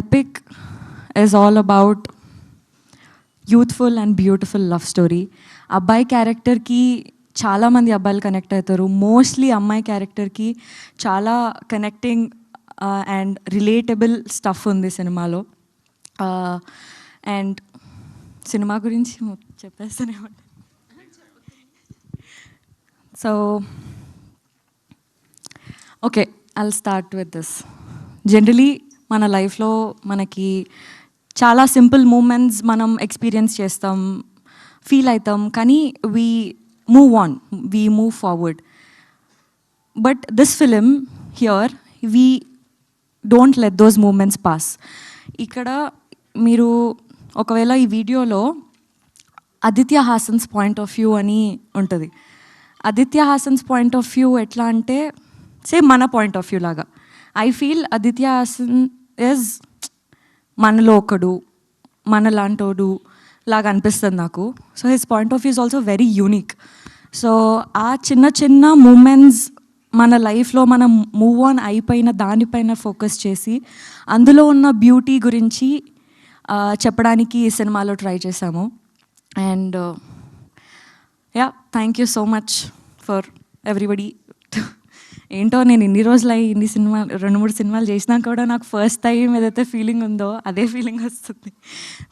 Epic is all about youthful and beautiful love story. అబ్బాయి క్యారెక్టర్కి చాలామంది అబ్బాయిలు కనెక్ట్ అవుతారు. మోస్ట్లీ అమ్మాయి క్యారెక్టర్కి చాలా కనెక్టింగ్ అండ్ రిలేటబుల్ స్టఫ్ ఉంది సినిమాలో. అండ్ సినిమా గురించి చెప్పేస్తూనే ఉంటాను. So okay, I'll start with this. Generally మన లైఫ్లో మనకి చాలా సింపుల్ మూమెంట్స్ మనం ఎక్స్పీరియన్స్ చేస్తాం, ఫీల్ అవుతాం, కానీ we move on, we move forward. But this film here we don't let those moments pass. ఇక్కడ మీరు ఒకవేళ ఈ వీడియోలో Aditya Haasan's point of view అని ఉంటుంది. Aditya Haasan's point of view ఎట్లా అంటే సేమ్ మన పాయింట్ ఆఫ్ వ్యూ లాగా. I feel Aditya Haasan is మనలో ఒకడు, మనలాంటోడు లాగా అనిపిస్తుంది నాకు. So his point of view is also very unique. So ఆ చిన్న చిన్న మూమెంట్స్ మన లైఫ్లో మనం మూవ్ ఆన్ అయిపోయిన దానిపైన ఫోకస్ చేసి అందులో ఉన్న బ్యూటీ గురించి చెప్పడానికి ఈ సినిమాలో ట్రై చేశాము. And yeah, thank you so much for everybody. ఏంటో నేను ఇన్ని రోజులు ఇన్ని సినిమాలు 2-3 సినిమాలు చేసినా కూడా నాకు ఫస్ట్ టైం ఏదైతే ఫీలింగ్ ఉందో అదే ఫీలింగ్ వస్తుంది.